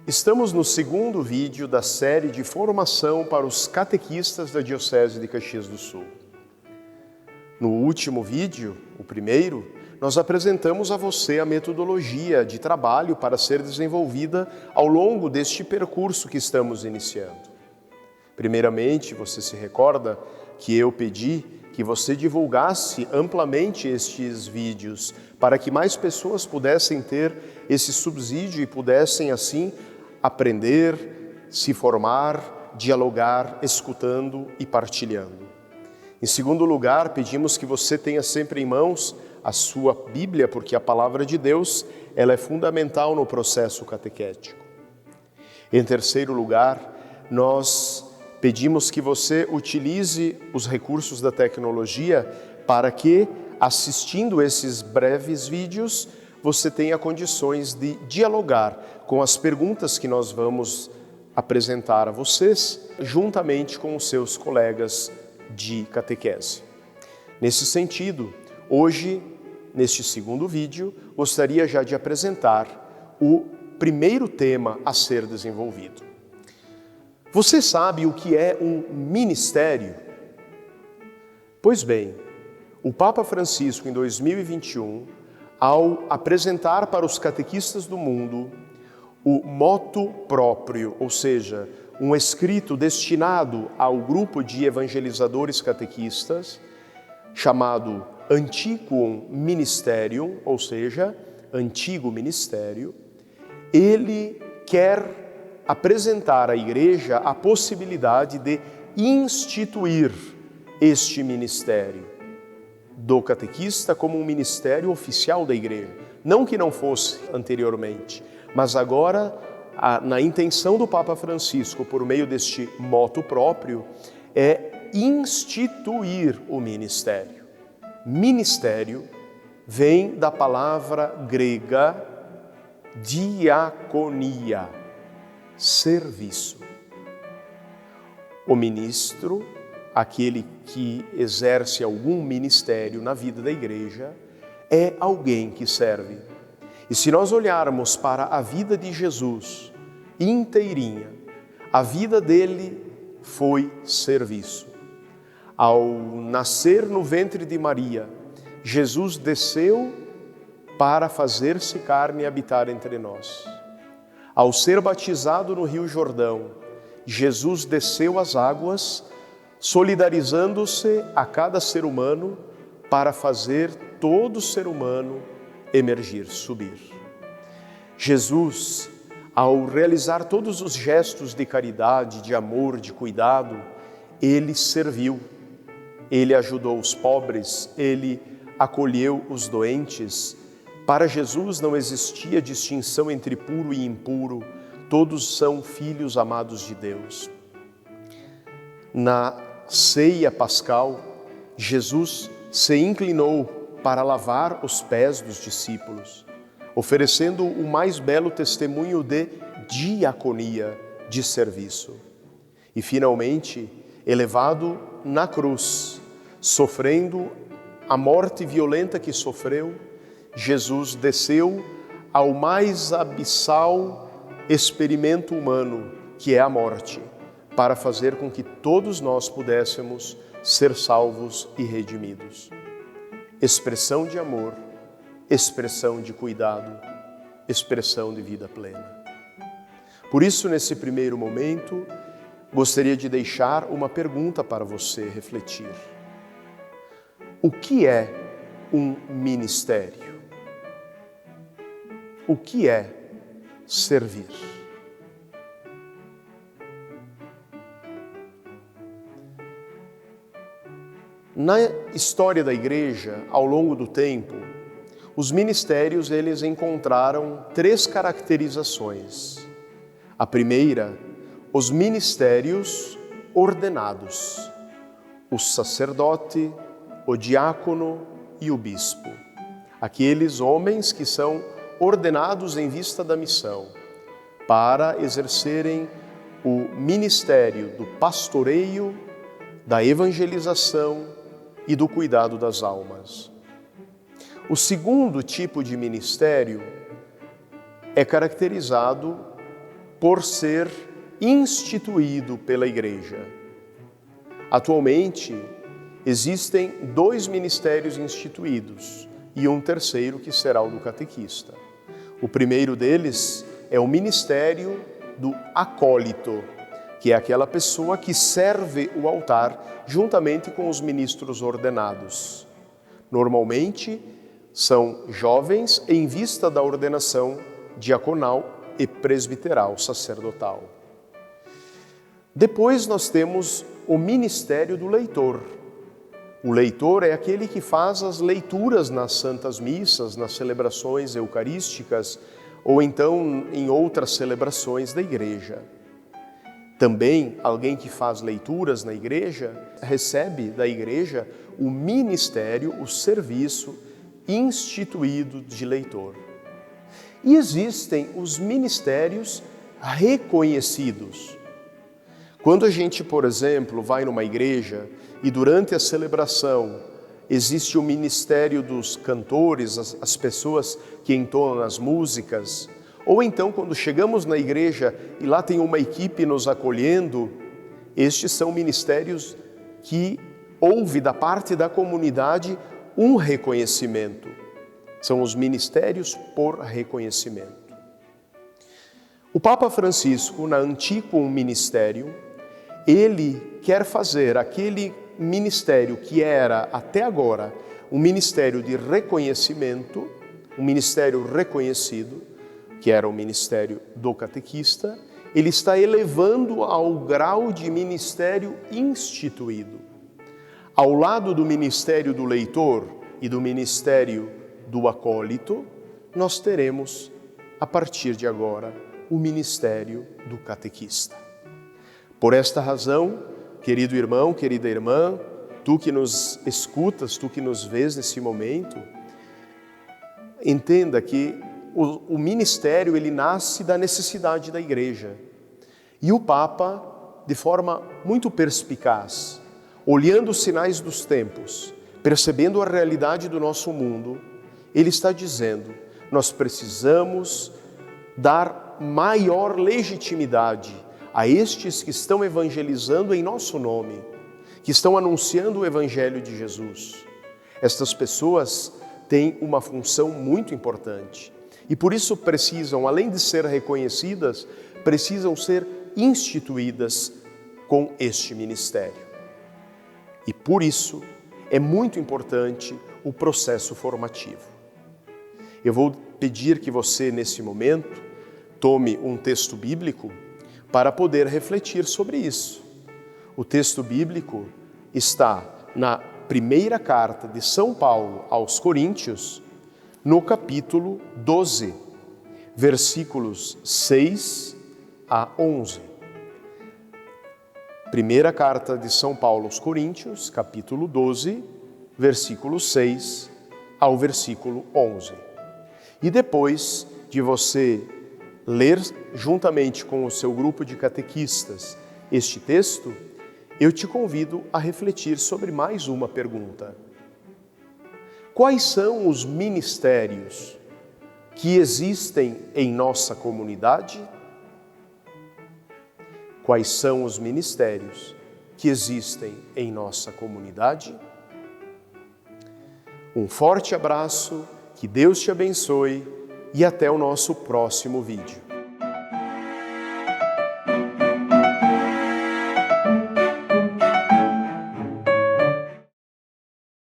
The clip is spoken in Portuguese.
Estamos no segundo vídeo da série de formação para os catequistas da Diocese de Caxias do Sul. No último vídeo, o primeiro, nós apresentamos a você a metodologia de trabalho para ser desenvolvida ao longo deste percurso que estamos iniciando. Primeiramente, você se recorda que eu pedi que você divulgasse amplamente estes vídeos para que mais pessoas pudessem ter esse subsídio e pudessem, assim, aprender, se formar, dialogar, escutando e partilhando. Em segundo lugar, pedimos que você tenha sempre em mãos a sua Bíblia, porque a Palavra de Deus ela é fundamental no processo catequético. Em terceiro lugar, nós pedimos que você utilize os recursos da tecnologia para que, assistindo esses breves vídeos, você tenha condições de dialogar com as perguntas que nós vamos apresentar a vocês, juntamente com os seus colegas de catequese. Nesse sentido, hoje, neste segundo vídeo, gostaria já de apresentar o primeiro tema a ser desenvolvido. Você sabe o que é um ministério? Pois bem, o Papa Francisco, em 2021, ao apresentar para os catequistas do mundo o motu proprio, ou seja, um escrito destinado ao grupo de evangelizadores catequistas, chamado Antiquum Ministerium, ou seja, Antigo Ministério, ele quer apresentar à Igreja a possibilidade de instituir este ministério do catequista como um ministério oficial da Igreja. Não que não fosse anteriormente, mas agora, na intenção do Papa Francisco, por meio deste motu próprio, é instituir o ministério. Ministério vem da palavra grega diaconia, serviço. O ministro, aquele que exerce algum ministério na vida da Igreja, é alguém que serve. E se nós olharmos para a vida de Jesus inteirinha, a vida dele foi serviço. Ao nascer no ventre de Maria, Jesus desceu para fazer-se carne e habitar entre nós. Ao ser batizado no Rio Jordão, Jesus desceu às águas, solidarizando-se a cada ser humano para fazer todo ser humano emergir, subir. Jesus, ao realizar todos os gestos de caridade, de amor, de cuidado, ele serviu, ele ajudou os pobres, ele acolheu os doentes. Para Jesus não existia distinção entre puro e impuro, todos são filhos amados de Deus. Na ceia pascal, Jesus se inclinou para lavar os pés dos discípulos, oferecendo o mais belo testemunho de diaconia, de serviço. E finalmente, elevado na cruz, sofrendo a morte violenta que sofreu, Jesus desceu ao mais abissal experimento humano, que é a morte, para fazer com que todos nós pudéssemos ser salvos e redimidos. Expressão de amor, expressão de cuidado, expressão de vida plena. Por isso, nesse primeiro momento, gostaria de deixar uma pergunta para você refletir. O que é um ministério? O que é servir? Na história da Igreja, ao longo do tempo, os ministérios eles encontraram três caracterizações. A primeira, os ministérios ordenados: o sacerdote, o diácono e o bispo. Aqueles homens que são ordenados em vista da missão para exercerem o ministério do pastoreio, da evangelização e do cuidado das almas. O segundo tipo de ministério é caracterizado por ser instituído pela Igreja. Atualmente, existem 2 ministérios instituídos e um terceiro que será o do catequista. O primeiro deles é o ministério do acólito, que é aquela pessoa que serve o altar juntamente com os ministros ordenados. Normalmente, são jovens em vista da ordenação diaconal e presbiteral, sacerdotal. Depois nós temos o ministério do leitor. O leitor é aquele que faz as leituras nas santas missas, nas celebrações eucarísticas ou então em outras celebrações da igreja. Também alguém que faz leituras na igreja recebe da igreja o ministério, o serviço instituído de leitor. E existem os ministérios reconhecidos. Quando a gente, por exemplo, vai numa igreja e durante a celebração existe o ministério dos cantores, as pessoas que entonam as músicas, ou então quando chegamos na igreja e lá tem uma equipe nos acolhendo, estes são ministérios que houve da parte da comunidade um reconhecimento. São os ministérios por reconhecimento. O Papa Francisco, na Antiquum Ministerium, ele quer fazer aquele ministério que era até agora um ministério de reconhecimento, um ministério reconhecido, que era o ministério do catequista, ele está elevando ao grau de ministério instituído. Ao lado do ministério do leitor e do ministério do acólito, nós teremos, a partir de agora, o ministério do catequista. Por esta razão, querido irmão, querida irmã, tu que nos escutas, tu que nos vês nesse momento, entenda que o ministério ele nasce da necessidade da igreja. E o Papa, de forma muito perspicaz, olhando os sinais dos tempos, percebendo a realidade do nosso mundo, ele está dizendo, nós precisamos dar maior legitimidade a estes que estão evangelizando em nosso nome, que estão anunciando o Evangelho de Jesus. Estas pessoas têm uma função muito importante e por isso precisam, além de ser reconhecidas, precisam ser instituídas com este ministério. E por isso é muito importante o processo formativo. Eu vou pedir que você, nesse momento, tome um texto bíblico para poder refletir sobre isso. O texto bíblico está na primeira carta de São Paulo aos Coríntios, no capítulo 12, versículos 6 a 11. Primeira carta de São Paulo aos Coríntios, capítulo 12, versículo 6 ao versículo 11. E depois de você ler juntamente com o seu grupo de catequistas este texto, eu te convido a refletir sobre mais uma pergunta. Quais são os ministérios que existem em nossa comunidade? Quais são os ministérios que existem em nossa comunidade? Um forte abraço, que Deus te abençoe e até o nosso próximo vídeo.